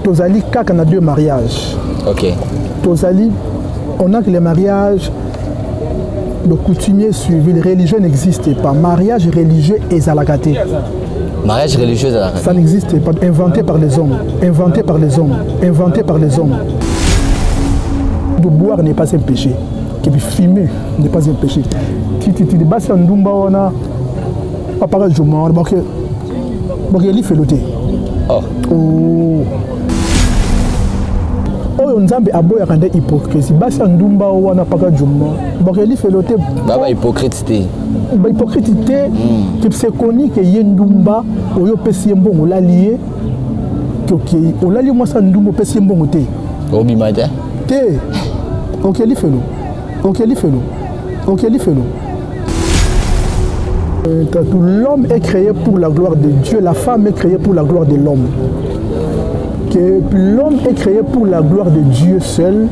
Tozali kaka na 2 mariages. Ok. Tozali, on a que les mariages de coutumier suivi, les religieux n'existent pas. Mariage religieux et zalakate. Mariage religieux zalakate. Ça n'existe pas, inventé par les hommes, inventé par les hommes, inventé par les hommes. De boire n'est pas un péché. Que fumer n'est pas un péché. Titi basi ndumba wana papa juma donc il fait l'ôté. Oh. Oyo nzambe aboya kande hypocrisie basi ndumba wana papa juma donc il fait l'ôté. Baba hypocrite. Ba hypocrite que c'est connu que yendumba oyo pesi mbongo la lié que on la lié moi ça ndumba pesi mbongo te. Obimata. Te. Donc il fait l'eau. Donc il fait l'eau. Donc il fait l'eau. L'homme est créé pour la gloire de Dieu, la femme est créée pour la gloire de l'homme. Que l'homme est créé pour la gloire de Dieu seul,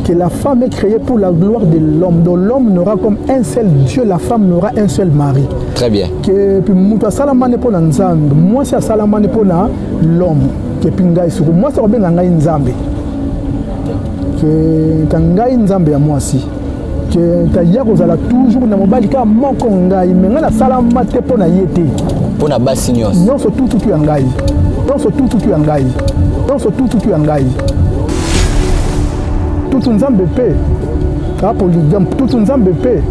que la femme est créée pour la gloire de l'homme. Donc l'homme n'aura comme un seul Dieu, la femme n'aura un seul mari. Très bien. Que puis muta salamane pour l'ensemble, moi c'est salamane pour l'homme. Que pinga sur moi c'est bien ngai nzambe. Que kangai nzambe ya moi aussi. Que taya kozala toujours na mobali ka moko ngai menga na salama te pona yete pona basi nyos nyonso tutu tu ngai nyonso tutu tu ngai nyonso tutu tu ngai tutu nzambe pe ka polygam tutu nzambe pe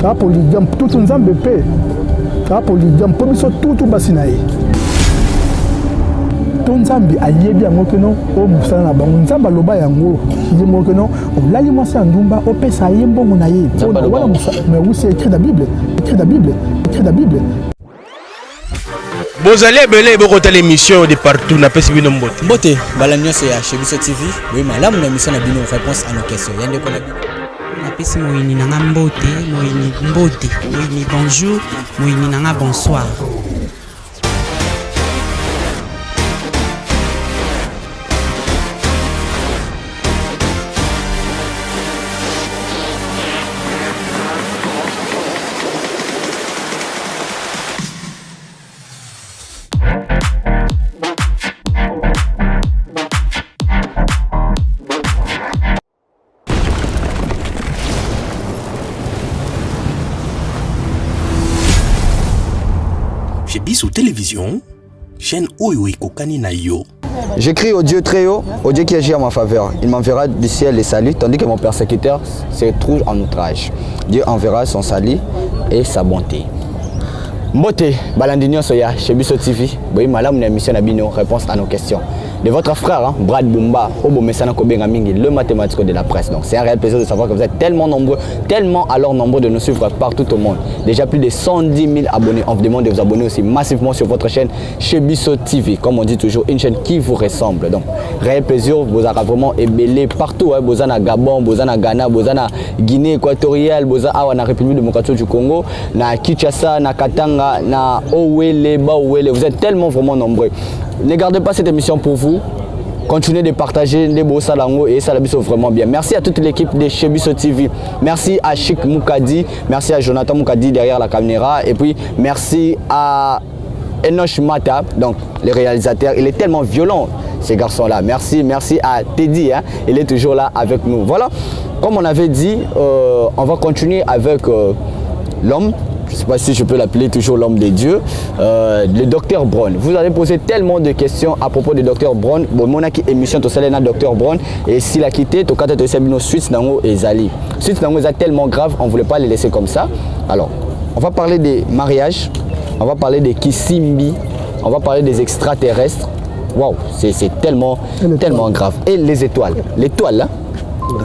ka polygam tutu nzambe pe ka polygam po biso tutu basi na ye nzambe ayebi yango ke non o musala na bango nzambe aloba yango yemo ke non olali mwasi ya ndumba opesa ye mbongo na ye wana mais oui c'est écrit dans la Bible écrit dans la Bible écrit dans la Bible. Bozali ebele bokota l'émission de partout na pesi bino mbote mbote bala nyonso ya chez biso TV oui malamu na émission na bino réponse à nos questions yande ko na bino na pesi moyini nanga mbote moyini bonjour moyini nanga bonsoir. Sous télévision, chaîne Oyo Kokani na yo. J'écris au Dieu très haut, au Dieu qui agit en ma faveur. Il m'enverra du ciel les saluts, tandis que mon persécuteur se trouve en outrage. Dieu enverra son salut et sa bonté. Mbote, Balandinho Soya, chez Bisso TV. Boy, madame, une émission à Bino, réponse à nos questions. De votre frère, hein, Brad Bumba, Obo Messana Kobenga Mingi, le mathématique de la presse. Donc c'est un réel plaisir de savoir que vous êtes tellement nombreux, tellement alors nombreux de nous suivre partout au monde. Déjà plus de 110 000 abonnés. On vous demande de vous abonner aussi massivement sur votre chaîne chez Bisso TV. Comme on dit toujours, une chaîne qui vous ressemble. Donc réel plaisir, vous aurez vraiment ébélé partout. Hein, Bozana Gabon, Bozana Ghana, Bozana Guinée équatoriale, Bozana na République démocratique du Congo, na Kinshasa, na Katanga, na Owele, Baouele. Vous êtes tellement vraiment nombreux. Ne gardez pas cette émission pour vous. Continuez de partager les beaux salango et ça la biso vraiment bien. Merci à toute l'équipe de chez Bisso TV. Merci à Chic Moukadi, merci à Jonathan Moukadi derrière la caméra et puis merci à Enoch Mata, donc le réalisateur. Il est tellement violent ces garçons-là. Merci à Teddy, hein, il est toujours là avec nous. Voilà, comme on avait dit, on va continuer avec l'homme. Je ne sais pas si je peux l'appeler toujours l'homme de Dieu, le docteur Brown. Vous allez poser tellement de questions à propos du docteur Brown. Bon, mon émission tout ça, docteur Brown. Et s'il a quitté, tout cas, tu sais, nos suites nango et Zali. Suites nango est tellement grave, on ne voulait pas les laisser comme ça. Alors, on va parler des mariages, on va parler des Kisimbi, on va parler des extraterrestres. Waouh, c'est tellement grave. Et les étoiles, l'étoile là.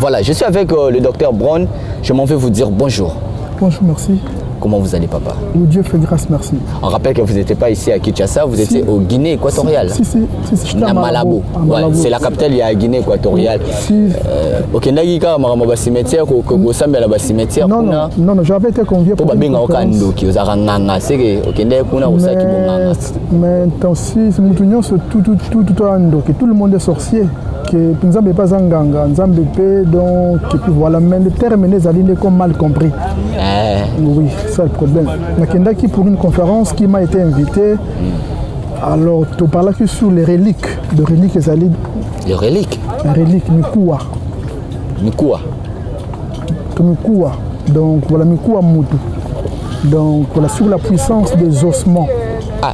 Voilà, je suis avec le docteur Brown. Je m'en vais vous dire bonjour. Bonjour, merci. Comment vous allez, papa? Dieu fait grâce, merci. On rappelle que vous n'étiez pas ici à Kinshasa, vous étiez au Guinée équatoriale. Si, à Malabo. Ouais, c'est la capitale, il y a Guinée équatoriale. Ok, non, j'avais été convié pour une conférence. Mais tout le monde est sorcier. Que Nzambe pas Zanganga, Nzambe donc et puis voilà, mais le terme les alignes comme mal compris. Oui, c'est le problème. Mais qui pour une conférence qui m'a été invité, Alors, tu parles que sur les reliques. Les reliques, Les reliques. Les reliques, Mikoua. Mikoua. Mikoua. Donc, voilà, Mikoua Moutou. Donc, voilà, sur la puissance des ossements. Ah,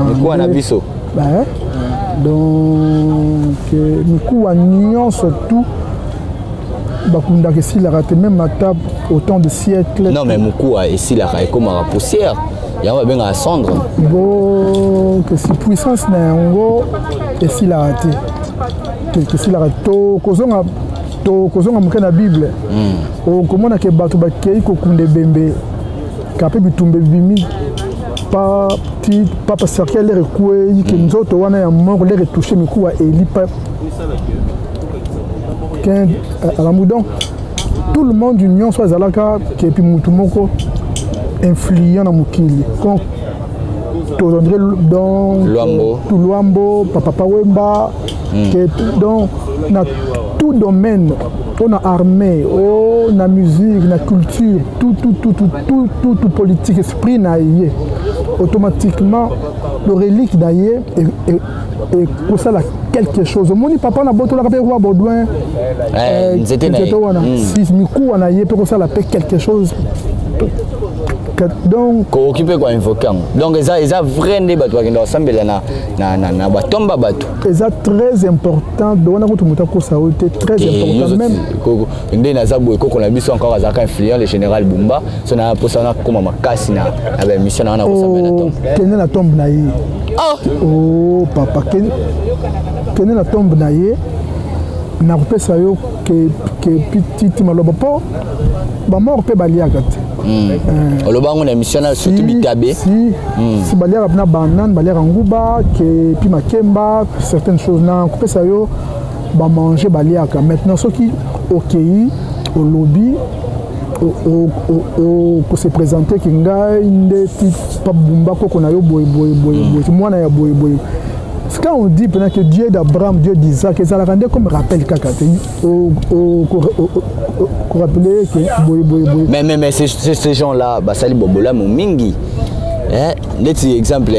Mikoua Nabiso. Ben, donc, Mikoua Nyon surtout. Bakunda que s'il a raté même à table autant de siècles. Non, mais Mikoua, et s'il a raté comme la poussière. Il y a bien à cendre. Bon, que si puissance n'est en gros, et s'il a raté. Que s'il a raté. Kozonga mouké na Bible. Comment on a que bato bakei kokunde bembe. Kapé bitumbe bimi. Pas parce qu'il y a l'air coué, que nous autres, on a mort, l'air touché, mais quoi, et il pas. À la moudon, tout le monde union soit Zalaka, qui est puis Moutoumoko. Influent dans Moukili. Quand dans Luambo, Papa Wemba, dans tout domaine, on a armée, on a musique, on a culture, tout politique, esprit naïe. Automatiquement, le relique naïe et pour ça, quelque chose. Mon papa n'a pas tout la roi Baudouin. C'était naïe. Si Mikou a naïe, pour ça, la paix quelque chose. Donc occupé quoi invoquant donc ça vrai ne bato qui ensemble na batomba bato c'est très important donc on a tout mutako ça été très important même ndé na zabu eko na biso encore azaka influent le général Bumba so na posa na koma makasi na ba mission na kosamba na tombe kene na tombe na ye oh papa kene na tombe na ye na kopesa yo que petit maloba po ba mort pe baliaka te olobango na mission na surtout bitabe si baliaka na banane baliaka nguba que puis makemba certaines choses na kopesa yo ba manger baliaka maintenant ceux qui okei au lobby pour se présenter ki ngai nde pa bumba koko na yo boy mwana ya boy. Quand on dit que Dieu d'Abraham, Dieu d'Isaac, ça la rendait comme rappel kakate. Rappeler que boy. Mais ces gens-là, basali bobola mingi. Petit exemple,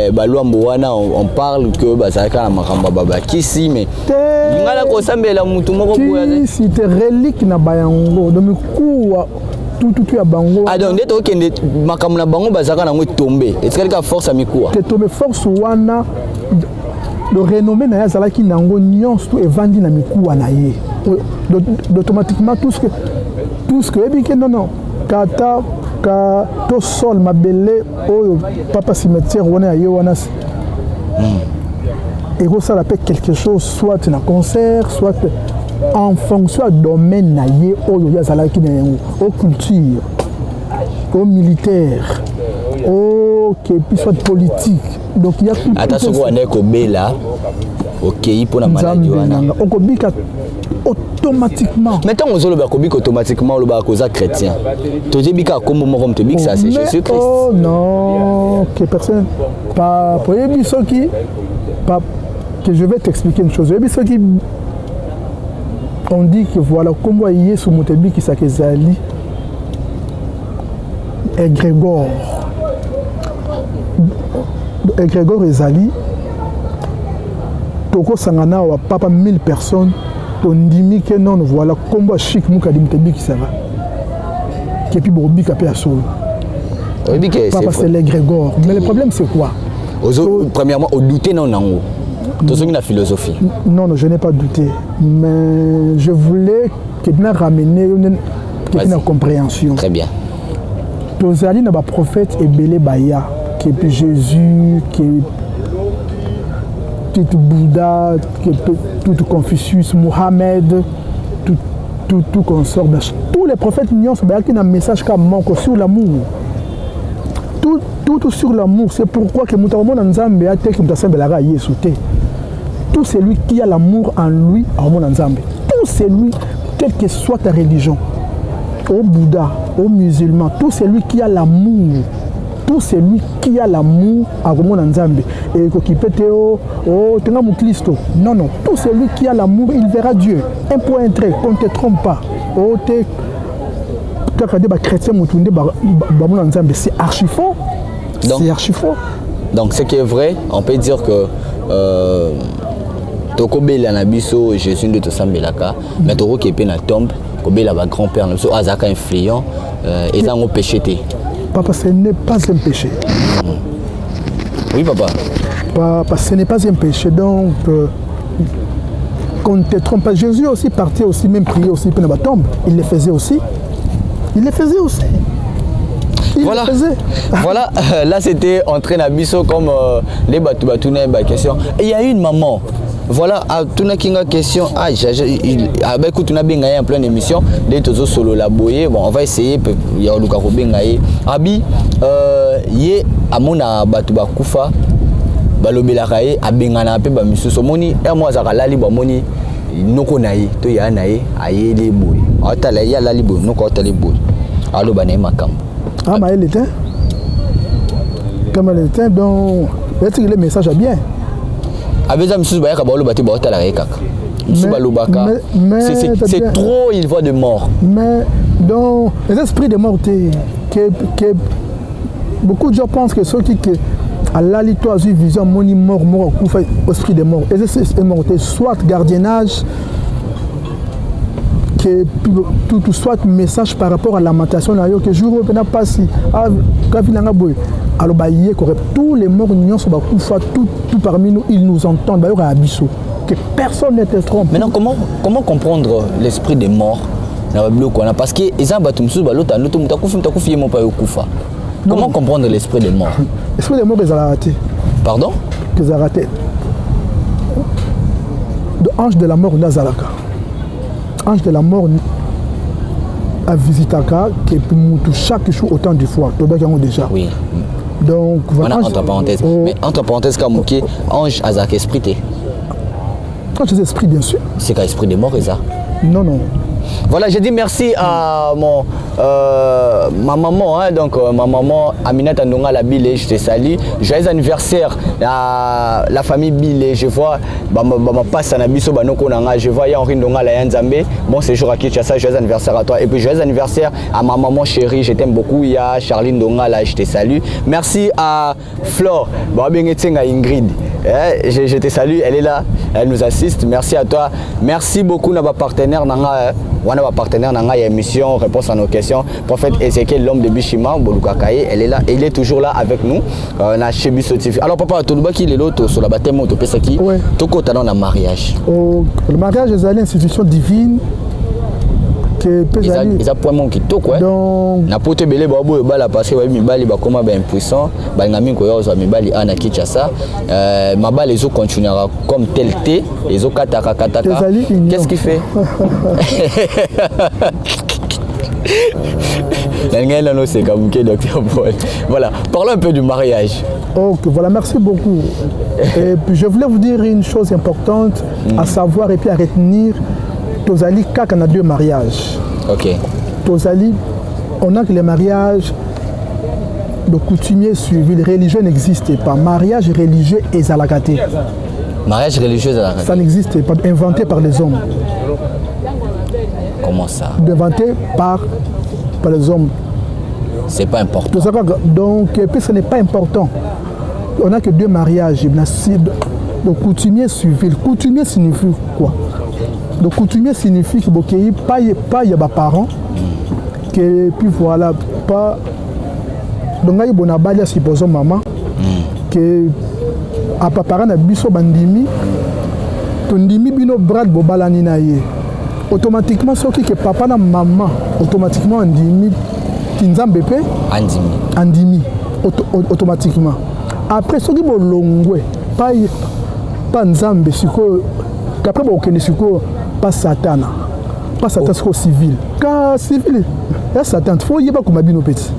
on parle que basaka makamba baba kisi mais ngala ko sambela mutu moko boya. Si te relique na bayango, donc kuwa tout ya bango. Ah donc neto kende makambo na bango basaka na ngwe tomber. Est-ce que force a mikuwa? Te tomber force wana le renommé na yazalaki nango nyonso tout evandi na mikuwa na ye. Automatiquement tout ce que ebike non kata ka to sol mabele oyo papa cimetière wana ye wana et ça la peut quelque chose soit na concert soit en fonction du domaine na ye oyo yazalaki na yango au culture au militaire au que puis soit politique donc il y a tout attention ko ane ko bela OK pour la maladie wana on kobika automatiquement maintenant on zolo ba kobika automatiquement le ba cause chrétien to debika comme mo comme te bik ça c'est Jésus Christ oh non que personne pas pour les biso qui pas que je vais t'expliquer une chose les biso qui on dit que voilà comment Yesu Mutebi qui s'akezali Grégor ezali toko sangana wa papa 1000 personnes to ndimi que non voilà comment chic Mukadi Mutebi qui ça va qui puis bobika pe asolo papa c'est les Grégor mais le problème c'est quoi premièrement au douter non nango tout ce qui la philosophie non je n'ai pas douté mais je voulais que bien ramener une compréhension très bien tozali na ba prophète ebele baya que Jésus que tout Bouddha que tout Confucius Mohamed tout consort tous les prophètes nyons ba qui na message comme manque sur l'amour tout sur l'amour c'est pourquoi que mutamona nzambe a te que mutasembelaka Yesu te tout celui qui a l'amour en lui amona nzambe tout celui quelle que soit ta religion au Bouddha, aux musulmans, tout celui qui a l'amour, tout celui qui a l'amour à Roman Nzambe et qui peut non, tout celui qui a l'amour, il verra Dieu. Un point trait, on ne te trompe pas. C'est archi faux. C'est archi faux. Donc ce qui est vrai, on peut dire que Tokobela Nabiso, Jésus de Tosambelaka, mais Toko qui est na tombe, Kobela va grand-père Nabiso, Azaka influent, et ça on péché. Papa, ce n'est pas un péché. Oui, papa. Papa, ce n'est pas un péché, donc qu'on ne te trompe pas. Jésus aussi partait aussi, même prier aussi pour la tombe. Il le faisait aussi. Il le faisait aussi. Voilà, voilà. Là c'était entré dans Bisso comme les batounes question. Et il y a une maman. Voilà, tout n'a qu'une question. Écoute, on a bien gagné en pleine émission. Dès que solo la boye, bon, on va essayer. Il y a le carreau bien gagné. Abi, yé amona batouba kufa, balobela kaye, abengana pe ba misu somoni. Et moi zaka lali ba moni, noko naye, to ya naye, aye les boy. Ata la ya lali boy, noko ata les boy. Alo banaye makambo. Ah, mais elle était. Comme elle était, donc, est-ce que le message est bien? C'est trop une voix de mort. Mais dans les esprits de mort, que beaucoup de gens pensent que ceux qui à la litoise vision moni mort esprit de mort. Et c'est mort, soit gardiennage, que tout soit message par rapport à la lamentation que jour où on pas si alors tous les morts tout parmi nous ils nous entendent que personne ne te trompe. Maintenant comment comprendre l'esprit des morts parce que comment comprendre l'esprit des morts? L'esprit des morts ils ont raté. Pardon? Ils ont raté. De ange de la mort Nazaraka. Ange de la mort à Visitaka qui peut chaque jour autant de fois. Déjà. Oui. Donc voilà. Entre parenthèses. Mais entre parenthèses comme ange Azak esprit. Ange des esprits bien sûr. C'est qu'un esprit de mort ça. Non non. Voilà, je dis merci à ma maman, hein, donc ma maman Aminata Ndonga la Bile, je te salue. Joyeux anniversaire à la famille Bile, je vois, passe à Nabiso Banoko Nanga, je vois Henri Ndonga la Yanzambe, bon séjour à Kinshasa, joyeux anniversaire à toi. Et puis joyeux anniversaire à ma maman chérie, je t'aime beaucoup, il y a Charline Ndonga là, je te salue. Merci à Flore, Ingrid, je te salue, elle est là, elle nous assiste, merci à toi. Merci beaucoup à nos partenaires Nanga. On a un partenaire dans l'émission Réponse à nos questions. Prophète Ezekiel, l'homme de Bishima, Bolukakaye, elle est là, il est toujours là avec nous. Chez Bisso TV. Alors papa, tu as qui est l'autre sur la baptême, tu peux qui? Oui. Tu as dans le mariage. Le mariage est une institution divine. Ils ont point mon qui toque quoi. Donc na pote belé babo bala parce que mi bali ba comment ben impuissant, ba ngami ko yo mi bali ana Kinshasa. Ma balle les autres continuera comme tel thé, les autres kataka. Qu'est-ce qu'il fait? Voilà, parlons un peu du mariage. Ok, voilà, merci beaucoup. Et puis je voulais vous dire une chose importante à savoir et puis à retenir. Tozali, quand on a deux mariages. Ok. Tozali, on a que les mariages de coutumiers suivis, les religieux n'existent pas. Mariage religieux et zalakate. Mariage religieux et zalakate. Ça n'existe pas, inventé par les hommes. Comment ça? Inventé par les hommes. C'est pas important. Donc, puis ce n'est pas important. On n'a que deux mariages. Le coutumier suivi. Le coutumier signifie quoi? Le coutumier signifie que pas y a des parents, que puis voilà, pas. Donc il y a bon abalia supposons maman, que à papa na biso bandimi, tondimi bino brad bobalani na ye. Automatiquement ce qui que papa na maman, automatiquement andimi kinzambe pe andimi automatiquement. Après ce qui bolongwe, pas nzambe siko, qu'après bon okene siko pas Satan, pas Satan, c'est civil. Car civil, c'est Satan. Il faut y avoir comme habit nos petits.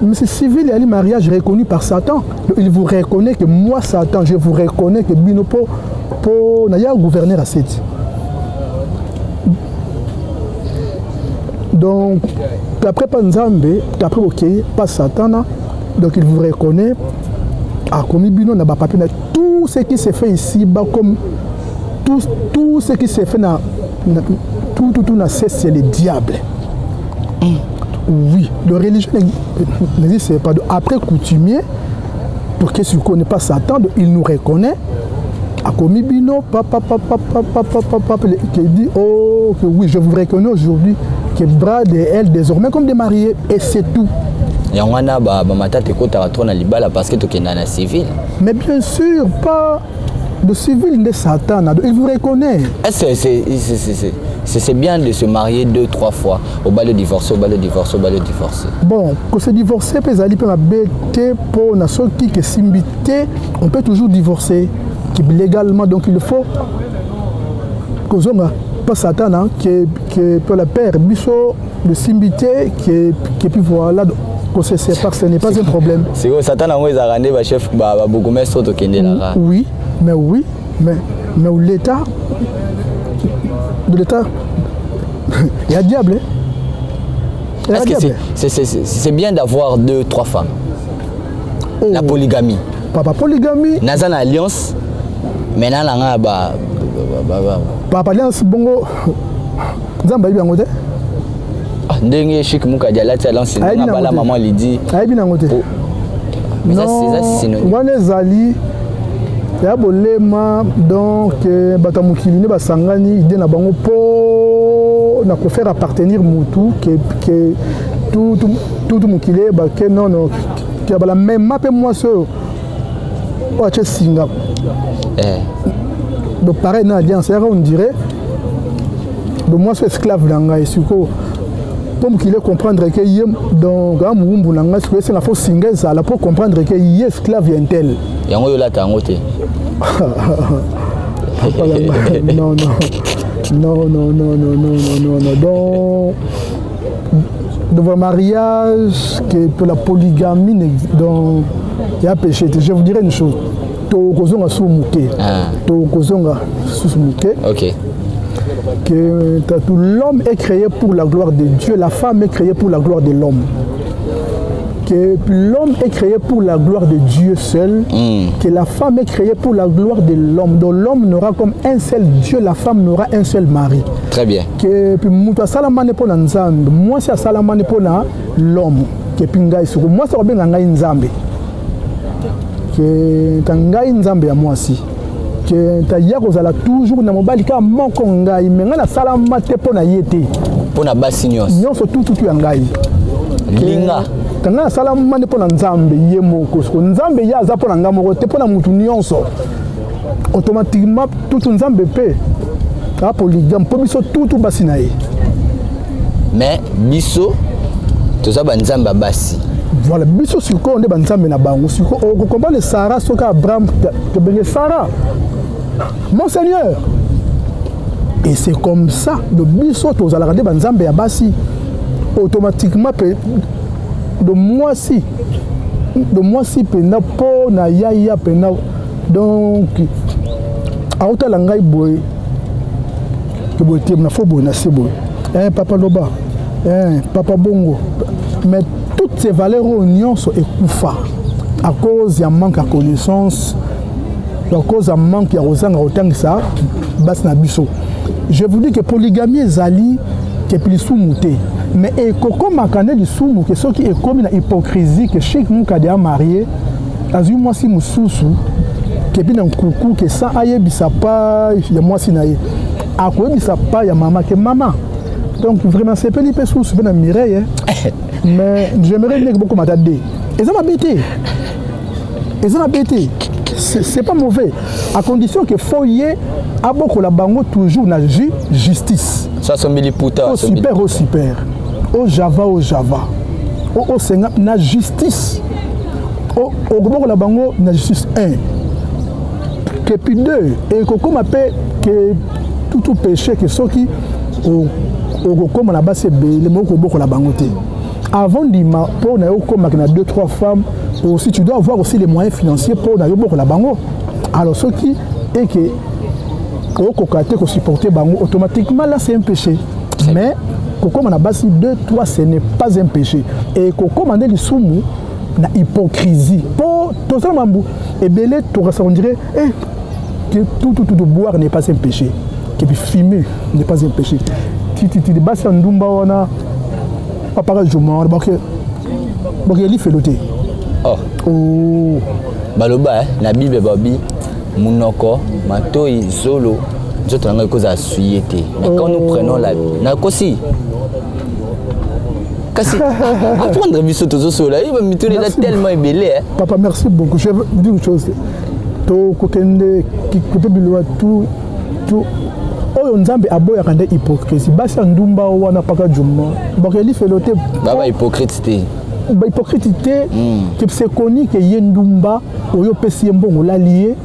Mais c'est civil, il y a un mariage reconnu par Satan. Il vous reconnaît que moi, Satan, je vous reconnais que Binopo, pour n'ayant gouverneur à cette. Donc, après pas Nzambe, après ok, pas Satan, donc il vous reconnaît. Ah, comme Bino n'a pas papier, tout ce qui s'est fait ici, bah comme tout ce qui s'est fait, tout n'a cessé, c'est le diable. Oui, le religion n'existe pas. Après coutumier, Donc qu'est-ce qu'on n'est pas Satan, il nous reconnaît. A commis bino, papa, qui dit, oh, que oui, je vous reconnais aujourd'hui, que bras de elle désormais comme des mariés, et c'est tout. Et on a matata kota trône libala parce que tu es dans civil. Mais bien sûr, pas de civil de Satan, il vous reconnaît. C'est bien de se marier 2-3 fois, au bas le divorcer, au bas le divorcer, au bas le divorcer. Bon, quand se divorcer, pour qui est simbité, on peut toujours divorcer. Légalement, donc il faut que pas Satan, hein, qui peut la père, bicho, de simbité, qui puis voilà, qu'on se sépare, ce n'est pas un problème. C'est que Satan a ramené le chef, beaucoup de choses qui oui, mais l'État, de l'État, il y a diable. Est-ce que c'est bien d'avoir 2-3 femmes? Oh. La polygamie. Papa, polygamie. Dans une alliance. Maintenant, là, Papa alliance bongo. Zamba ibi angote. Ndenge chic muka diala challenge ndenge bala maman lui dit. Aibi nangote. Mais ça c'est synonyme. Wana zali ya bolema donc batamukili ne basangani ide na bango po na ko faire appartenir mutu que tout mukile ba que non que bala même mapé moi so o che singa. Donc pareil dans l'alliance, on dirait de moi c'est esclave d'anga et suko pour qu'il comprendre que y donc un mumbu nanga c'est la fausse singa ça là pour comprendre que y esclave un tel. Yango yo la tangote. Non. Donc devant mariage que pour la polygamie donc il y a péché. Je vous dirais une chose. Ok. Que l'homme est créé pour la gloire de Dieu, la femme est créée pour la gloire de l'homme. Que l'homme est créé pour la gloire de Dieu seul, que la femme est créée pour la gloire de l'homme. Donc l'homme n'aura comme un seul Dieu, la femme n'aura un seul mari. Très bien. Que puis muta salamane pour nzambe, moi c'est salamane pour l'homme. Que pinga isuko, moi c'est bien ngai nzambe. Que tangai nzambe ya mwasi que ta yako zala toujours na mobali ka moko ngai menga na salama te pona yete pona basi nyonso tout ya ngai linga tanga salama ne pona nzambe ye moko ko nzambe ya za pona ngamo te pona mutu nyonso automatiquement tout nzambe pe ka polygame po biso tout basi na ye mais biso to za ba nzamba basi. Voilà, biso siko on est banzambe na bango siko on comprend le Sarah soka Abraham que ben Sarah mon Seigneur et c'est comme ça de biso to za la regarder banzambe ya basi automatiquement de moi si pena po na ya pena donc auta la ngai boy que boy tim na fo boy na se boy papa loba papa bongo mais toutes ces valeurs union sont écoufa à cause d'un manque de connaissance, à cause d'un manque de ça, je vous dis que polygamie est ali qui est plus sous-mouté. Mais comme makane du soumou que ce qui est comme une hypocrisie que chaque monde qui est marié, as eu moi si mususu que bien un coucou que ça aille bisapa il y a moi si naïe à quoi bisapa il y a maman que maman. Donc vraiment c'est pas les personnes qui sont mireille mais j'aimerais bien que beaucoup m'attendent. Et ça m'a bêté. C'est pas mauvais. À condition que foyer a beaucoup la bango toujours na justice. Ça c'est miliputa. Au super. Au Java. Au Sénat na justice. Au beaucoup la bango na justice 1. Que puis 2 et que comme appelle que tout péché que ceux qui comme la base les mots beaucoup la bango. Avant d'ima pour na comme na 2-3 femmes aussi tu dois avoir aussi les moyens financiers pour na beaucoup la bango. Alors ce qui est que au cocaté que supporter bango automatiquement là c'est un péché. Mais comme on a base 2-3 ce n'est pas un péché et comme on est les soumou na hypocrisie pour tout ça mambu et belé tout ça on dirait que tout boire n'est pas un péché que fumer n'est pas un péché. Tu base ndumba wana papa je m'en parce que il fait l'autre. Oh baloba na Bible babi munoko matoi zolo nzoto nanga cause à suyer. Mais quand nous prenons la na kosi kasi apprendre biso tozo sola il va me tourner là tellement ébélé. Papa, merci beaucoup. Je veux dire une chose. To kokende qui peut bilwa tout oyo nzambe aboya kande hypocrisie basi ndumba wana paka jumma bakeli felote baba hypocrite ba hypocrite que c'est connu que yendumba oyo pesi mbongo la lié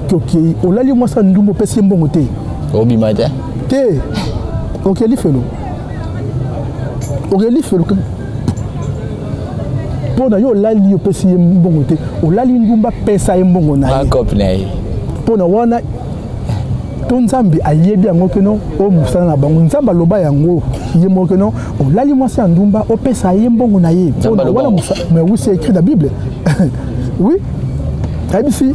que olali moi sa ndumba pesi mbongo te obimata te okeli felo pona yo lali yo pesi mbongo te olali ndumba pesa mbongo na ye pona wana to nzambe ayebi yango ke non o musala na bango nzambe aloba yango ye mo ke non olali mwasi ya ndumba opesa ye mbongo na ye pona wana musala mais oui c'est écrit dans la Bible oui ABC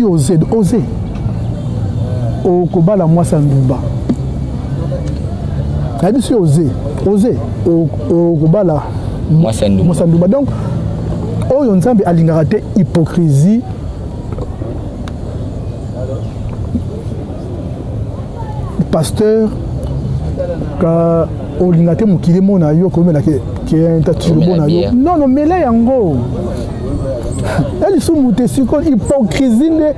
oser o kobala mwasi ya ndumba ABC oser o kobala mwasi ya ndumba donc oyo nzambe alingaka te hypocrisie pasteur ka olinga te mokili mona yo komela ke intatubo na yo non mela yango elisumu te siko hypocrisie nde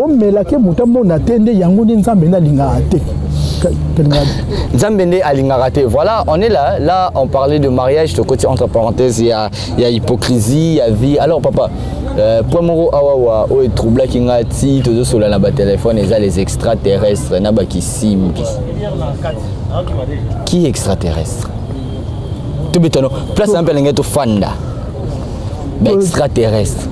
omela ke moto mona te nde yango nde nzambe nde alingaka te Nzambende alingaka. Voilà, on est là on parlait de mariage, de côté entre parenthèses, il y a hypocrisie, il y a vie. Alors papa, pour moi awawa o est troublé qui ngati tout sur la téléphone et les extraterrestres naba qui simbi. Qui extraterrestre? Tout béton. Place un peu l'engeto fanda. Extraterrestre.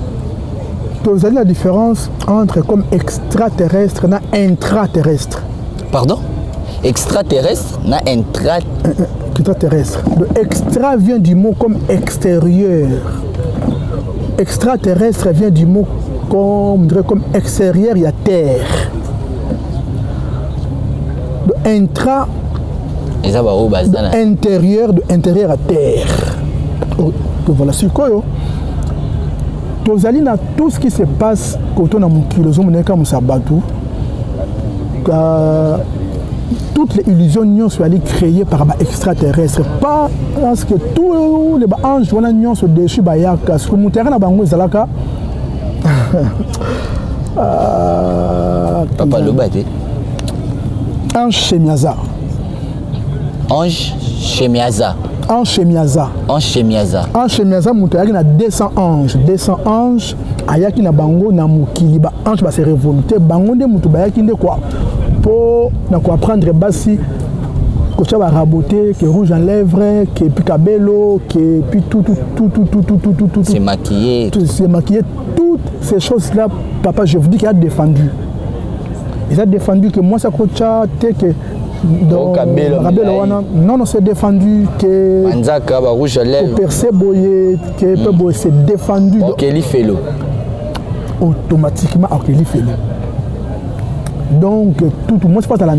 Vous avez la différence entre comme extraterrestre et intraterrestre. Pardon? Extraterrestre, na extraterrestre. Le extra vient du mot comme extérieur. Extraterrestre vient du mot comme extérieur, il y a terre. Le intra, intérieur, de intérieur à terre. Voilà, c'est quoi? Tozali na tout ce qui se passe quand on a mon kilozo, mon écart, mon sabatou. Toutes les illusions sont créées par les extraterrestres. Pas parce que tous les anges sont déchus par Yaka. Parce que mon terrain a bango zalaka. Papa le bâté. Ange Chemiaza. Ange Chemiaza. Ange Chemiaza. Ange Chemiaza. Ange Chemiaza, mon terrain a 200 anges. 200 anges. Ayaki na bango na mukili. Ba ange va se révolter. Bango de mutu bayaki de quoi? Pour apprendre basi que tu vas raboter que rouge en lèvres que puis cabello que puis tout c'est maquillé toutes ces choses là papa je vous dis qu'il a défendu que moi ça coûte que donc cabello non c'est défendu que manzaka ba rouge en lèvres percer boyer que c'est défendu OK li fait l'eau automatiquement OK li fait l'eau. Donc, tout le monde se passe à la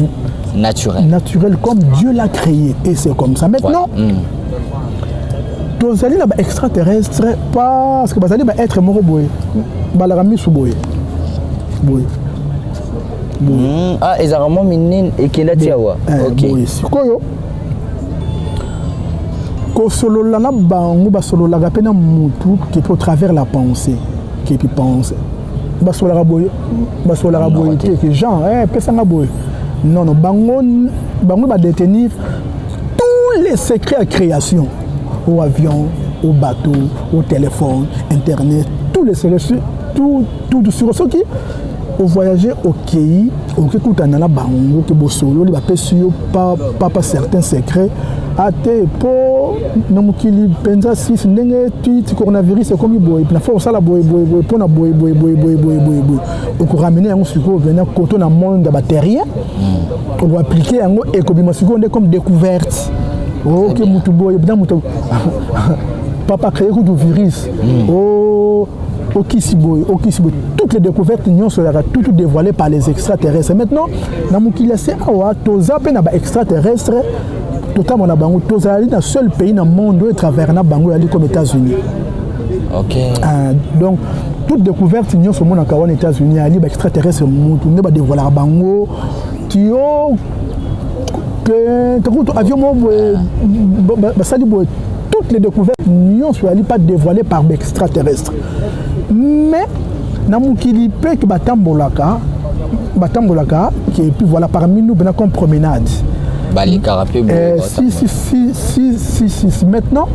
naturelle comme Dieu l'a créé. Et c'est comme ça. Maintenant, tous les extraterrestres, parce que les être mort boy, balarami sous boy. Ah, ils ont vraiment minen et qu'il a dit ouais. OK. C'est quoi yo? Ko solo la na bangu ba solo la gapena mutu qui peut travers la pensée, qui peut penser. Basola boy que Jean pesanga boy non bango va détenir tous les secrets à création au avion au bateau au téléphone internet tous les secrets tout sur ce qui au voyager au pays au kutana na bango que bosolo li ba pesio pas certains secrets ate po na mukili penza sis ndenge tu coronavirus comme boy na faut ça la boy pona boy on peut ramener un suko venir koto na monde bactérien on va appliquer un et comme suko comme découverte OK mutu boy bien mutu papa créer du virus Okisiboy, toutes les découvertes seront tout dévoilées par les extraterrestres. Maintenant, dans mon qu'il c'est awa toza pe na ba extraterrestre totalement na bango toza ali na seul pays dans le monde où travers na bango ali comme États-Unis. Ok. Donc, toute découverte, nous sommes aux États-Unis, il y a des extraterrestres, nous avons dévoilé à Bango, qui ont toutes les découvertes ne sont pas dévoilées par des extraterrestres. Mais, nous que Batambolaka, qui est puis voilà parmi nous, comme promenade. Si maintenant,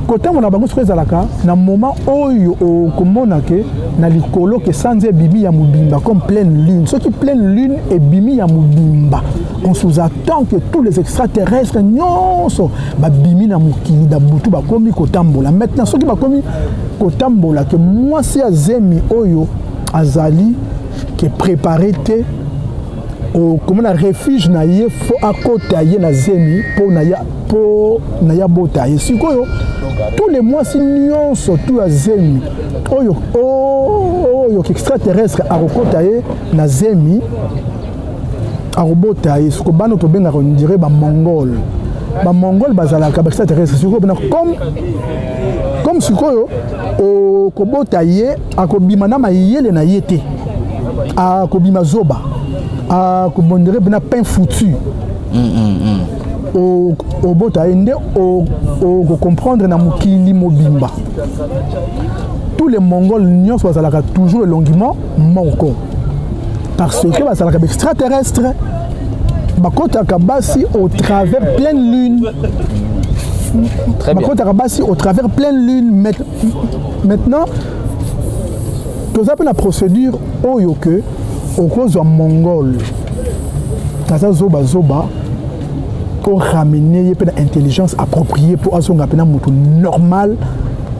quand on a bango sur ezalaka na moment oyo okomona ke na likolo ke sanze bibi ya mubimba comme pleine lune, ce qui pleine lune et bimi ya mubimba, on sous-attend que tous les extraterrestres nyonso ba bimi na mukili da butu ba komi kotambola. Maintenant ce qui ba komi kotambola que moi si azemi oyo azali que préparé te au comme un refuge na ye fo akota ye na zemi po na ya bota ye sikoyo tous les mois si nyonso surtout à zemi oyo extraterrestre akota ye na zemi arobota ye siko bano to benga on dirait ba mongol bazalaka ba extraterrestre siko bana comme sikoyo o kobota ye akobima na mayele na yete akobima zoba akobondere bena pain foutu au bota ende au comprendre na mukili mobimba. Tous les Mongols nyons bazalaka toujours longuement moko parce que bazalaka extraterrestre bakota kabasi au travers pleine lune. Très bien. Bakota kabasi au travers pleine lune. Maintenant tout ça la procédure oyo que au cause de Mongol kaza zoba pour ramener une intelligence appropriée pour assurer un moto normal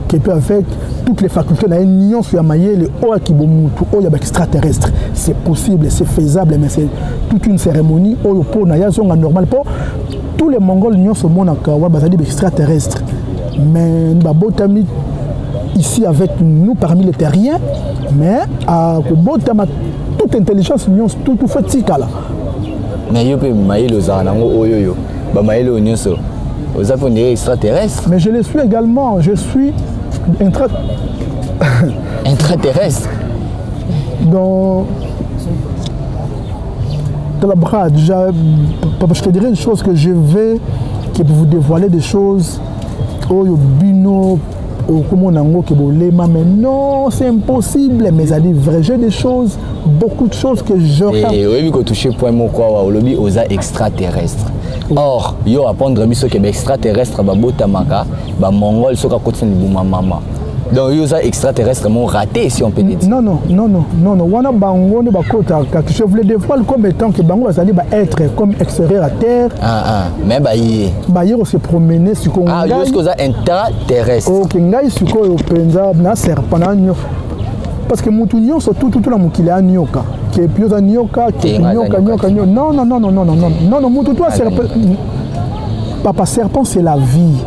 qui peut avec toutes les facultés de l'union sur le haut qui est extraterrestre. C'est possible, c'est faisable, mais c'est toute une cérémonie pour normal pour tous les Mongols l'union sur mon extraterrestre. Mais Babotami ici avec nous parmi les terriens, mais à Botama toute intelligence l'union tout fait là. Mais yo pe maïlo zanango oyoyo. Ba maïlo nyonso. Aux Japonais extraterrestres. Mais je le suis également, je suis intraterrestre. Dans la brade, je te dirais une chose que je vais qui vous dévoiler des choses oyo bino comment nango ke bolema, mais non c'est impossible, mais ça dit vrai, j'ai des choses, beaucoup de choses que j'aurais et oui que toucher point mon quoi au lobby aux extraterrestres. Or yo apprendre biso ke extraterrestre ba botamaka ba mongol soka kotini buma mama. Donc yo extraterrestre m'ont raté si on peut dire. Non wana bango ne bakota que je voulais dévoiler comme étant que bango ça va être comme extérieur à terre. Mais ba hier on se promener sur Congo. Jusqu'aux intraterrestres. OK ngai suko yo penza na serpent parce que mutu nyonso tout la mukili a nyoka que puis za nyoka que nyoka non mutu toi serpent papa serpent c'est la vie.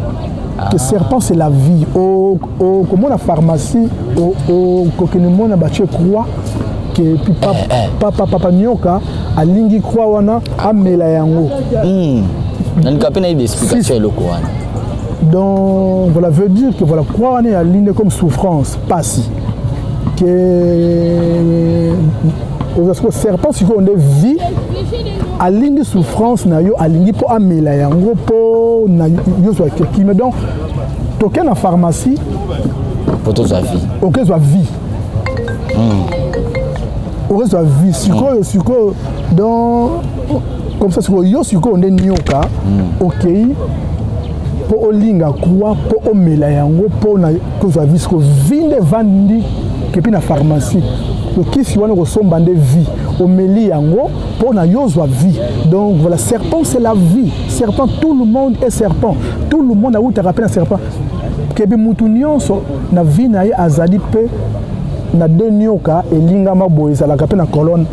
Que serpent c'est la vie. Comment la pharmacie au coquenement na bache croix que puis papa nyoka a lingi croix wana amela yango. Nan kapena une explication le quoi. Donc voilà veut dire que voilà croix wana a ligne comme souffrance passi. Que parce que serpent si on est vie a ligne souffrance na yo a ligne pour amela yango pour na yo soit qui me donc token en pharmacie pour toute sa vie. OK soit vie. OK soit vie suko donc comme ça suko yo suko on est nyoka OK pour olinga quoi pour omela yango pour na que soit vie suko vinde vandi que puis na pharmacie qui si on ressemble de vie au meli yango pour na yozwa vie. Donc voilà serpent c'est la vie. Serpent tout le monde est serpent. Tout le monde a eu te rappeler un serpent. Que bi mutu nyonso na vie na ye azali pe na de nyoka elingama boye za la kapena na colonne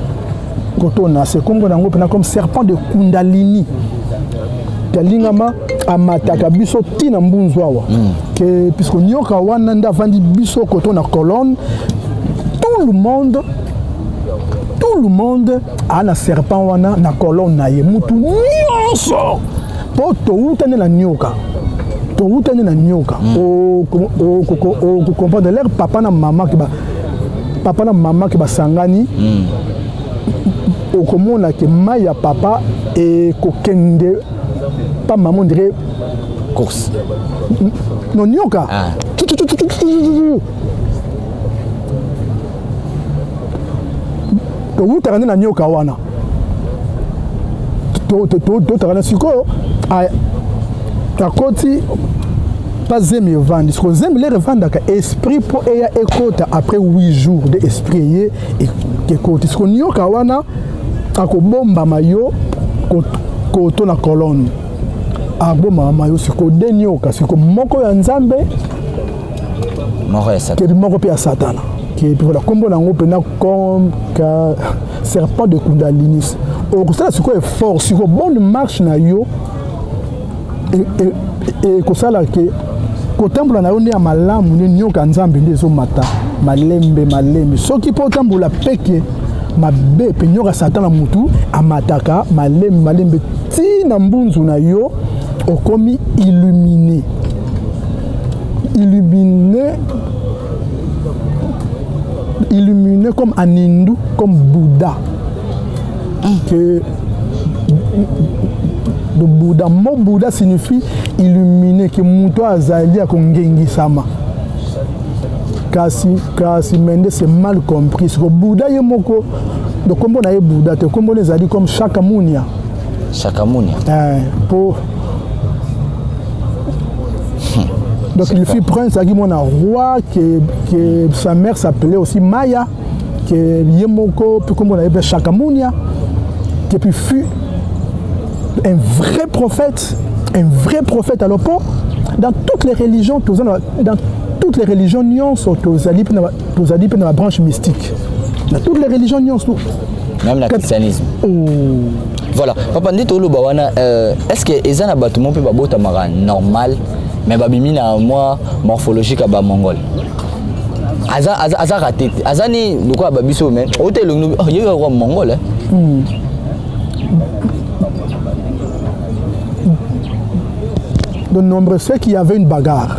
kotona c'est comme nango pena comme serpent de Kundalini. Kalingama amataka biso tina mbunzwa que puisque nyoka wana nda vandi biso kotona colonne tout le monde a un serpent wana na colonne na ye mutu nyonso poto utane la nyoka toutani na nyoka o comprendre leur papa na maman qui ba sangani o komona ke mai ya papa et kokende pas maman dirait course non nyoka toutani na nyoka wana toutani siko akoti pas zemi evandi siko zemi le revandaka esprit po eya ekota après 8 jours de esprit ye ekoti siko nyoka wana akobombama yo koto na colonne abombama yo siko de nyoka siko moko ya nzambe kebi moko mpe ya satana kebi voilà kombo nango mpena comme serpent de kundalinis okosala siko effort siko bonne marche na yo ekosala ke kotambola na yo nde ya malamu nde nyoka nzambe nde ezomata malembe soki mpo otambola peke mabe mpe nyoka satan na mutu amataka malembe ti na mbunzu na yo okomi illuminé comme un hindou, comme Bouddha. Que le Bouddha, mot Bouddha signifie illuminé, que Mouto Azali a kongengi sama. Kasi Mende c'est mal compris. Ce que Bouddha est moko, donc comme on a Bouddha, te comme on les a dit comme Shakyamuni. Shakyamuni. Pour donc il fut prince à mon roi que sa mère s'appelait aussi Maya, que Yemoko, puis comme on avait Shakyamuni, qui puis fut un vrai prophète alors pour dans toutes les religions, dans toutes les religions nuances, tous allés dans la branche mystique. Dans toutes les religions nuances, même le christianisme. Voilà. Papa dit tout le bawana. Est-ce que les gens bâtiment peut pas tamara normal, mais babimi na moi morphologique à bas mongol. Aza raté. Aza ni de quoi babiso mais. Ote le oh il y a un mongol. De nombreux c'est qu'il y avait une bagarre.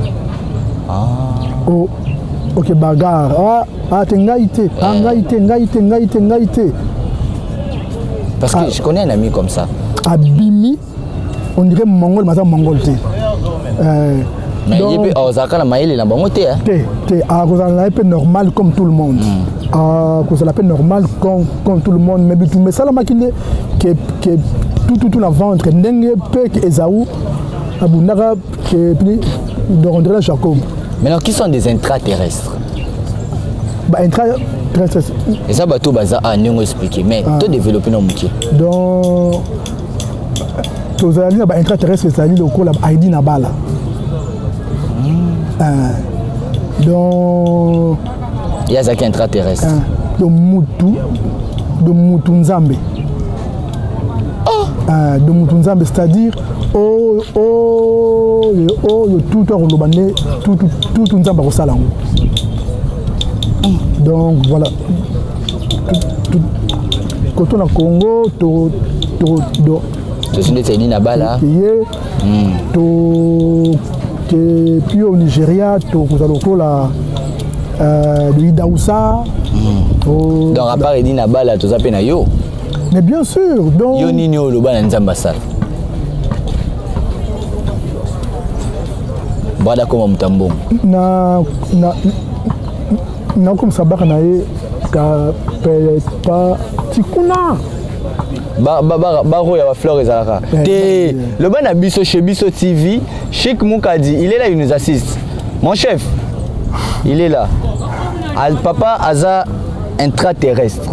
Oh, ok bagarre. Ngaïté. Parce que je connais un ami comme ça. Abimi, on dirait mongol, mais mongol té. Mais il peut osaka la maïli la bango té. Vous en avez normal comme tout le monde. Vous en avez normal comme tout le monde. Mais tout mais ça la machine que tout la ventre n'engue peu que Esaou abunara que de rendre la Jacob. Maintenant qui sont des intraterrestres? Intraterrestres. Et ça bateau baza a nous expliquer mais tout développer nos métiers. Donc tous allés là intraterrestres c'est allé local là ID na bala. Donc il y a ça qui est intraterrestre. De mutu nzambe. De mutu nzambe c'est-à-dire tout relobane tout nzambe ko sala. Donc voilà. Quand on a Congo, puis au Nigeria, le Idaoussa. Donc à part Edi Nabala, tout ça pena yo. Mais bien sûr. Donc. Yo nini o loba na nzambasa. Bada comme mutambo. Na comme ça baka nae ka pa tikuna baro ya ba fleur ezalaka te le bana biso chez Biso TV Chic Moukadi il est là, il nous assiste mon chef il est là papa aza intraterrestre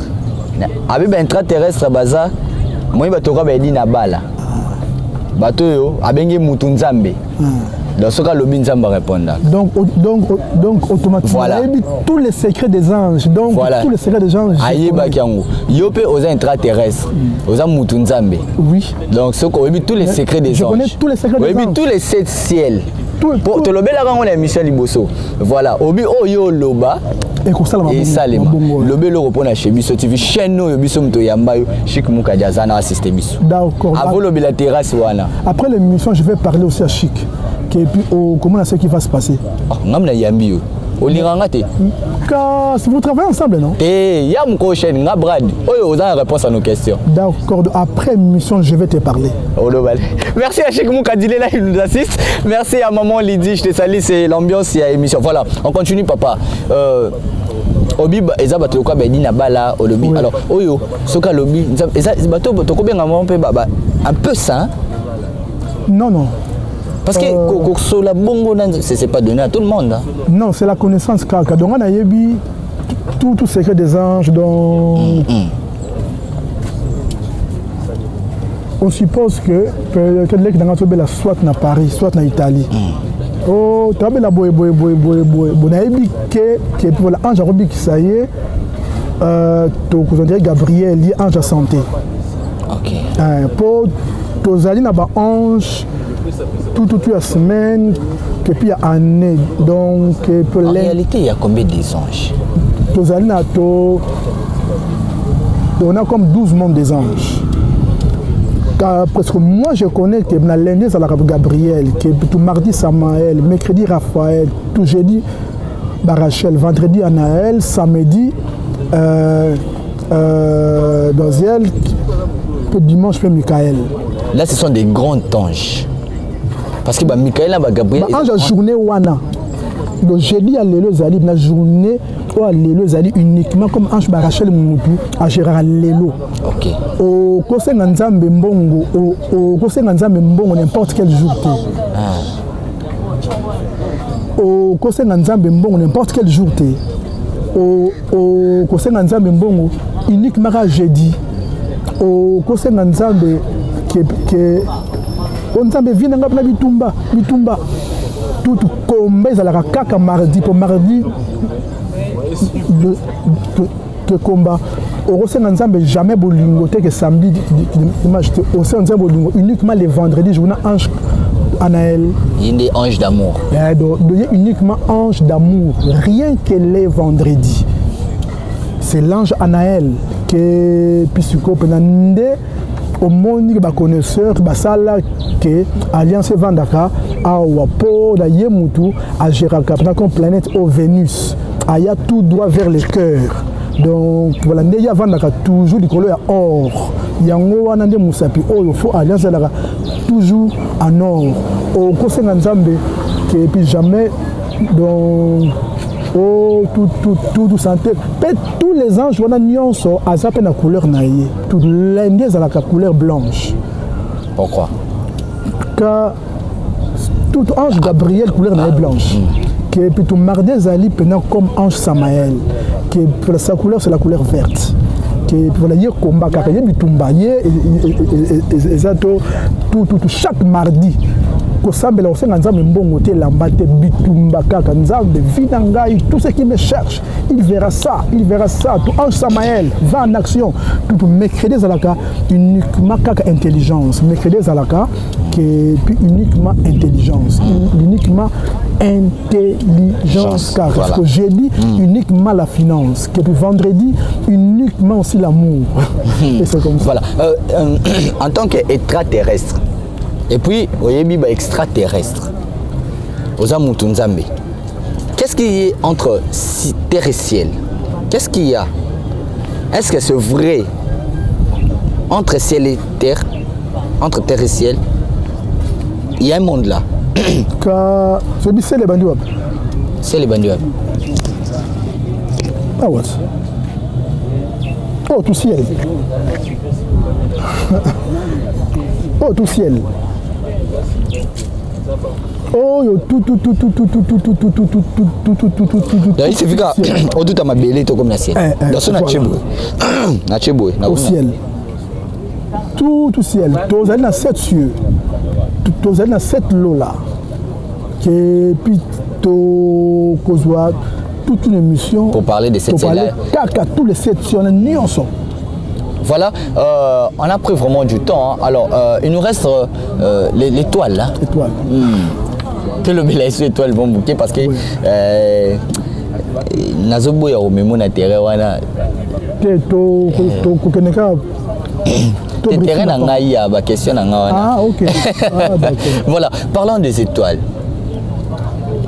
abi ba intraterrestre baza moi batoka ba edi na bala bato yo abenge mutu nzambe. Donc, ce que le Nzamba répondre. Donc automatiquement, voilà. Tous les secrets des anges. Donc, voilà. Tous les secrets des anges. Aïe, Bakiango. Yope aux intraterrestres. Aux Amoutunzambe. Oui. Donc, ce qu'on tous les secrets des anges. Je connais tous les secrets des anges. Tous les 7 ciels. Pour te le bel avant, on a Michel Liboso. Voilà. Obi Oyo Loba. Et Salema. Le bel répond à chez Biso TV. Chaîne no Biso Mto Yambayo. Chic Moukadiazana assisté Biso. D'accord. Avant le la terrasse. Après l'émission, je vais parler aussi à Chic. Et puis, comment ce qui va se passer? Ngamna yambi. Olinganga te. Si vous travaillez ensemble, non? Il y a mon coach, Brad. Vous avez la réponse à nos questions. D'accord. Après l'émission, je vais te parler. Merci à Cheikh Moukadile, là, il nous assiste. Merci à maman Lydie, je te salue, c'est l'ambiance et l'émission. Voilà, on continue, papa. Obi, eza bato quoi ben na bala au lobby. Alors, oyo, soka lobby, eza bato to bien un peu ça. Non, non. Parce que la bongo c'est pas donné à tout le monde. Hein. Non, c'est la connaissance kaka. Donc on a yebi tout secret des anges donc on suppose que peut-être dans la soit na Paris, soit na Italie. Oh, tu as la boy na yebi que pour l'ange Robi qui ça y est to dirait Gabriel li ange santé. OK. Pour tozali na ba ange toute la semaine, et puis année. Donc, en réalité, il y a combien d'anges? On a comme 12 membres des anges. Parce que moi, je connais que lundi, c'est Gabriel, que tout mardi, Samaël, mercredi, Raphaël, tout jeudi, Rachel, vendredi, Anaël, samedi, Doziel, tout dimanche, Michael. Là, ce sont des grands anges. Parce que Michael et Gabriel. Ange journée wana. Donc jeudi à l'élo zali na journée ou à l'élo zali uniquement comme ange Rachel Moutou à Gérard l'élo. OK. Au conseil nzambe mbongo au conseil nzambe mbongo n'importe quel jour. Au conseil nzambe mbongo n'importe quel jour. Au conseil nzambe mbongo uniquement jeudi. Au conseil nzambe que on s'en vient dans la bitumba tout combat ils allaient kaka mardi pour mardi le combat au sein ensemble jamais bolingoté que samedi dimanche au sein ensemble bolingo uniquement les vendredis journée ange Anaël il y a des anges d'amour donc uniquement ange d'amour rien que les vendredis c'est l'ange Anaël que pisco penande au monde les connaisseurs basala que alliance vandaka a wapo da yemutu a Géraka comme planète au Vénus aya tout droit vers le cœur donc voilà ndeya vandaka toujours du couleur or yango wana nde musapi oyo faut alliance la toujours en or au conseil nzambe que puis jamais donc oh tout santé tous les anges on a nyonso azape na couleur naie tout l'indé à la couleur blanche. Pourquoi? Car tout ange Gabriel couleur naie blanche que puis tout mardi zali pendant comme ange Samaël que pour sa couleur c'est la couleur verte que pour la dire combat car il bitumba tout chaque mardi kosambela osenga nzambe mbongo te lamba te bitumba kaka nzambe vina ngai tout ce qui me cherche il verra ça tout ange Samaël va en action tout mercredi zalaka uniquement kaka intelligence mercredi zalaka que puis uniquement intelligence car parce que jeudi uniquement la finance que puis vendredi uniquement aussi l'amour et c'est comme ça. Voilà en tant qu'extraterrestre. Et puis, vous voyez, extraterrestre. Aux Amutunzambe. Qu'est-ce qu'il y a entre terre et ciel? Qu'est-ce qu'il y a? Est-ce que c'est vrai entre ciel et terre? Entre terre et ciel? Il y a un monde là. C'est les bandouab. C'est les bandouab. Ah ouais. Oh, tout ciel. Oh, tout ciel. Oh, tout. Il suffit qu'au tout à ma belle, comme la ciel. Dans son acheboué. Au ciel. Tout ciel. Tous allez dans 7 cieux. Tous allez dans 7 lots là. Que puis toute une émission. Pour parler de cette ciel-là. Car tous les 7 cieux, on est ni ensemble. Voilà, on a pris vraiment du temps. Hein. Alors, il nous reste l'étoile. Hein. Étoile. Que le bel étoile bon bouquet parce que Nazobo ya omemo na terrain wana. Terrain na ngai ya ba question na nga wana. Ah OK. Ah, voilà, parlons des étoiles.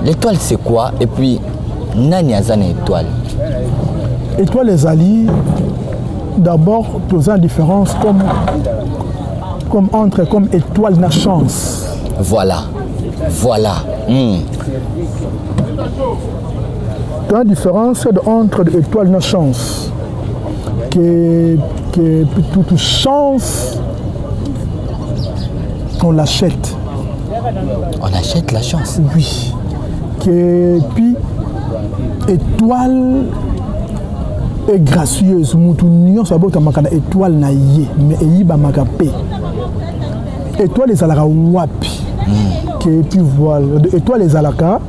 L'étoile c'est quoi? Et puis nani azana étoile? Étoile ezali d'abord posant une différence comme étoile na chance. Voilà. La différence entre étoile na chance. Que toute chance, on l'achète. On achète la chance? Oui. Que puis étoile est gracieuse. Mutu nyonso abota makana étoile na ye, mais eyiba makape. Étoile ezalaka wapi. Que puis voilà. Étoile ezalaka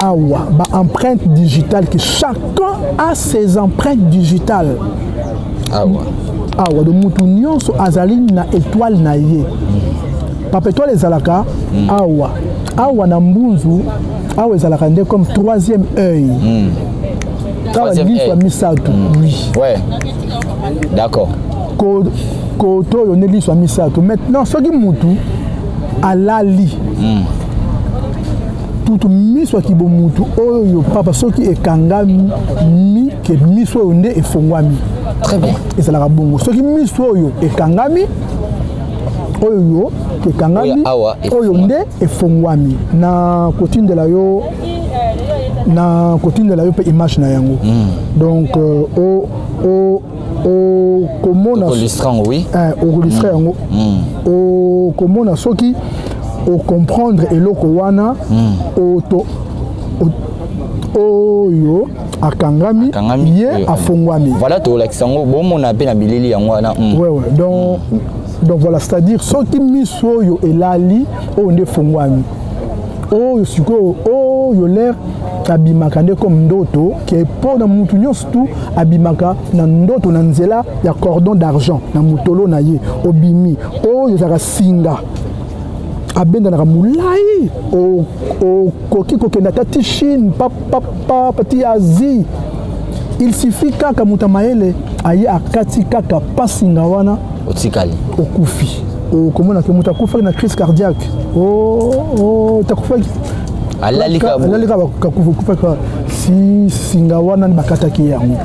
awa, empreinte digitale, que chacun a ses empreintes digitales. Awa, de mutu nyonso azali na étoile na ye. Papa étoile ezalaka awa na mbunzu, awa ezalaka nde comme troisième œil. Troisième œil. Misato, oui. Ouais. D'accord. Koto yo neli so misato. Maintenant soki mutu alali. Tout miso ki bo mutu oyo papa soki ekangami mi ke miso yo nde efongwami. Très bien. Ezalaka bongo. Soki miso oyo ekangami oyo ekangami oyo nde efongwami. Na kotindela yo pe image na yango. Donc komona illustrant oui. Illustré yango. Komona soki o comprendre eloko wana oyo akangami ye afongwami. Voilà to l'exango bomona pe na bilili yango wana. Ouais. Donc voilà, c'est-à-dire soki miso oyo elali oyo nde fongwami. Oyo siko oyo l'air abimaka nde comme ndoto ke pona mutu nyonso tu abimaka na ndoto na nzela ya cordon d'argent na mutolo na ye obimi oyo ezaka singa abendanaka molai okoki kokenda tati Chine pati Asie. Il suffit kaka mutu mayele aye akati kaka pasinga wana otikali okufi okomona ke mutu akufaki na crise cardiaque takufaki alalika kakufa si singa wana bakataki yango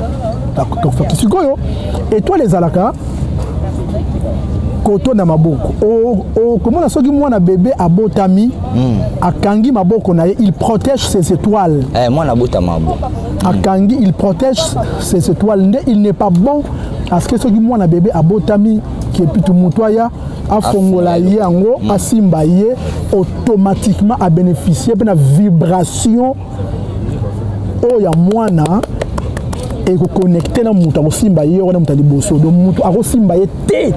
takufaki sikoyo étoile ezalaka koto na maboko okomona soki mwana bébé abotami akangi maboko na ye il protège ses étoiles. Mwana bota maboko akangi il protège ses étoiles nde il n'est pas bon parce que soki mwana bébé abotami ke pitu mutoya afongola ye yango asimba ye automatiquement a bénéficier de la vibration oya mwana et connecter na mutu akosimba ye wana mutu liboso donc mutu akosimba ye te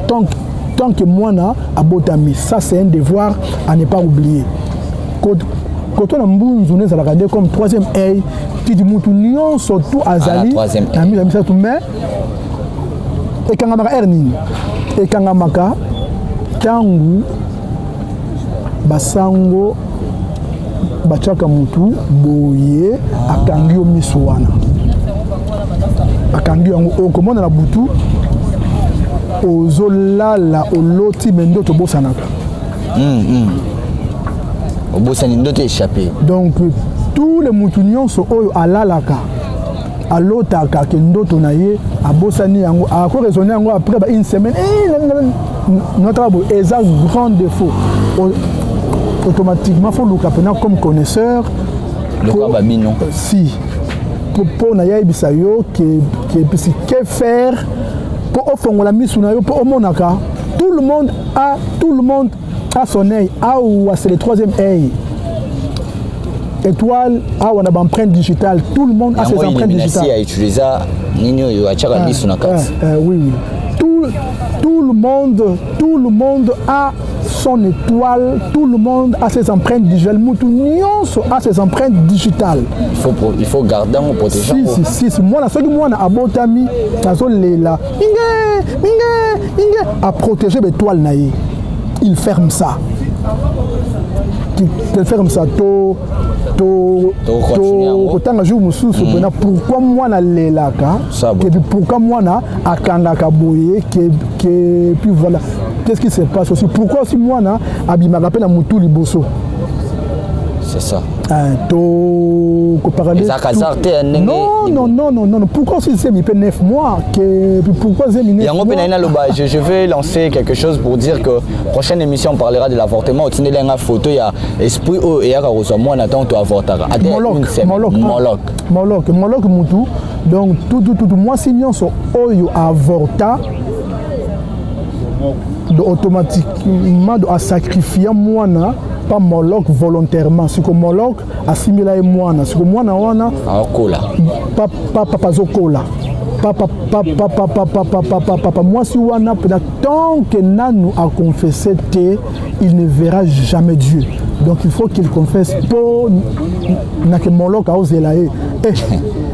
tant que mwana abotami. Ça c'est un devoir à ne pas oublier. Quand on a mbunzu nezalaka nde comme troisième œil tidi mutu nyonso tu azali na misato mais ekangamaka nini ekangamaka tangu basango bachaka mutu boye akangi yo miso wana akangi yango okomona na butu ozolala oloti mendo tobosanaka obosani ndoto échappé. Donc tous les mutu nyonso oyo alalaka alotaka ke ndoto na ye abosani yango ako raisonner yango après une semaine notre eza grand défaut. Automatiquement faut luka pena comme connaisseur si pour na yebisa yo que faire pour ofongola misu na yo pour omonaka tout le monde a son œil. C'est le troisième œil. Étoile, on a empreinte digitale. Tout le monde a ses empreintes digitales. Oui. Tout le monde a son étoile. Tout le monde a ses empreintes digitales. Tout a ses empreintes digitales. Il faut garder en protégeant. Si. Moi, je abotami, à protéger l'étoile. Il ferme ça. Il ferme ça. Pourquoi moi na lelaka? Pourquoi moi na akangaka boye? Puis voilà. Qu'est-ce qui se passe aussi? Pourquoi aussi moi na abimaka pe na mutu liboso? C'est ça. Non, pourquoi si c'est 9 mois pourquoi c'est 9 mois? Je vais lancer quelque chose pour dire que prochaine émission on parlera de l'avortement. Au final, il y a une photo, il y a esprit et il y a moi on attend toi avorter. Moloc mutu. Donc tout moi si nous sommes avorta automatiquement à sacrifier moi pas Moloch volontairement, ce que Moloch assimilé moi, ce que moi na papa zokola, papa moi si wana tant que Nanou a confessé il ne verra jamais Dieu. Donc il faut qu'il confesse pour que Moloch a osé là.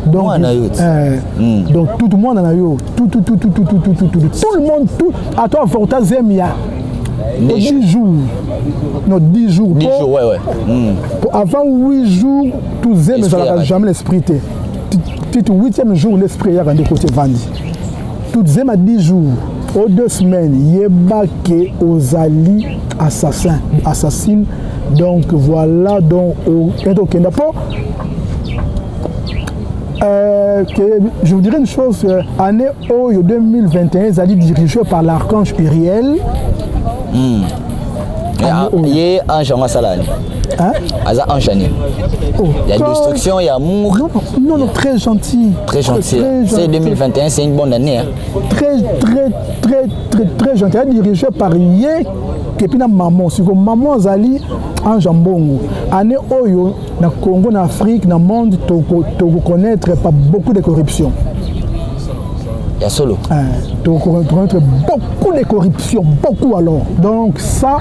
Donc tout le monde en a eu, tout le monde, à toi Forta Zemia. 10 jours. Non, 10 jours. 10 jours, ouais. Avant 8 jours, tout Zem, ça n'a jamais l'esprit. Tout 8e jour, l'esprit est rendu côté Vandi. Tout Zem à 10 jours. Aux 2 semaines, il y a aux alliés assassines. Donc voilà, donc je vous dirais une chose, année 2021, ils allaient dirigés par l'archange Uriel. Il y a un genre salade. Il y a destruction, il y a amour. Non, très gentil. Très gentil. C'est 2021, c'est une bonne année. Très gentil. Il est dirigé par Yé Kepina Maman. C'est comme Maman Zali en jambon. Année Oyo, dans le Congo, dans l'Afrique, dans le monde, tu connaître pas beaucoup de corruption. Il y a solo. Tu connaître beaucoup de corruption, beaucoup alors. Donc ça,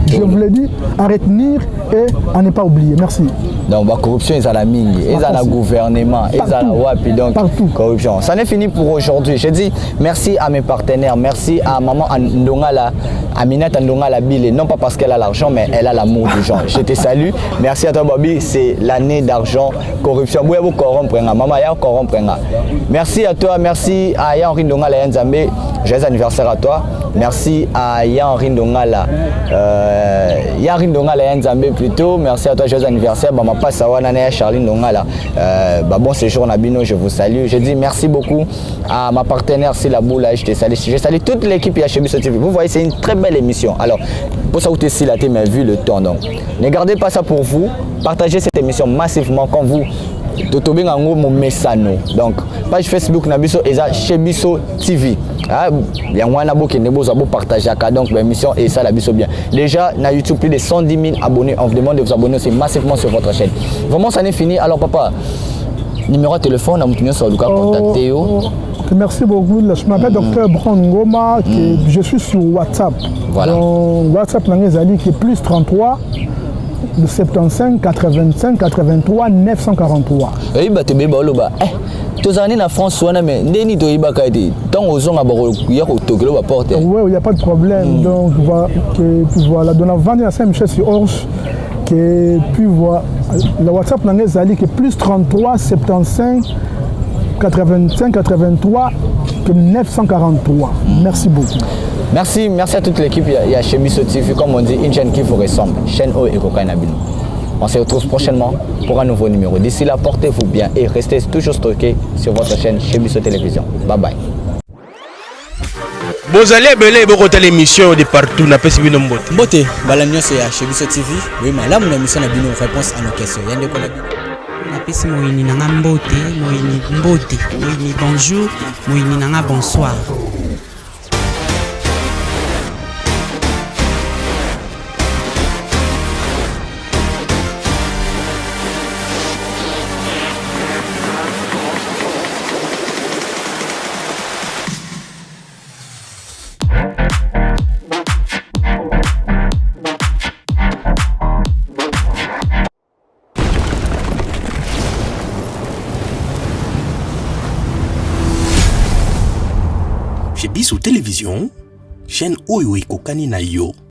je vous l'ai dit, à retenir et à ne pas oublier. Merci. Donc la corruption, ils ont la ming, ils ont le gouvernement, ils ont la wapi, donc corruption. Ça n'est fini pour aujourd'hui. Je dis merci à mes partenaires, merci à maman Ndongala, Aminata Ndongala Bile, non pas parce qu'elle a l'argent, mais elle a l'amour des gens. Je te salue. Merci à toi, Bobby. C'est l'année d'argent, corruption. Vous corrompre, maman ya corrompre. Merci à toi, merci à Yann Ndongala Nzambe. Joyeux anniversaire à toi. Merci à Yann Ndongala. Yann Ndongala Nzambe plutôt. Merci à toi, joyeux anniversaire. Bah, ma passe à Charline Ndongala. Bon séjour Nabino, je vous salue. Je dis merci beaucoup à ma partenaire Sila Boula. Je te salue. Je salue toute l'équipe Yachebiso TV. Vous voyez, c'est une très belle émission. Alors, pour ça, vous êtes Sila, mais vu le temps. Donc, ne gardez pas ça pour vous. Partagez cette émission massivement quand vous. Donc, page Facebook Nabiso et Chebiso TV. Il y a un abo qui ne peut partager donc l'émission et ça la biso bien. Déjà, na YouTube, plus de 110 000 abonnés. On vous demande de vous abonner aussi massivement sur votre chaîne. Vraiment, ça n'est fini. Alors, papa, numéro de téléphone, on sur Lucas, contactez. Merci beaucoup. Je m'appelle Dr Brongoma. Je suis sur WhatsApp. Voilà. Donc, WhatsApp, qui est plus 33. De 75 85 83 943. Oui, bah tu es bon là. Tous les années en France, on a mais n'est to iba kaidi. Tant aux gens à bord, il y a au Togo va porter. Oui, il n'y a pas de problème. Donc voilà, dans la vente à Saint-Michel sur Orge, puis voilà, le WhatsApp n'angé qui est plus 33 75 85 83 943. Merci beaucoup. Merci à toute l'équipe. Il y a Chebiso TV, comme on dit, une chaîne qui vous ressemble. Chaîne O et Coca Nabino. On se retrouve prochainement pour un nouveau numéro. D'ici là, portez-vous bien et restez toujours stockés sur votre chaîne Chebiso Télévision. Bye bye. Vous allez belé beaucoup l'émission de partout. N'a pas suivi nos mots. Mbote, balanyo c'est à Chebiso TV. Oui, madame, on a mis ça na bino réponse à nos questions. Yande kola. Napesi moyini nanga mbote, moyini bonjour, moyini nanga bonsoir. Chebiso Télévision, chaîne Oyo Ekokani na yo.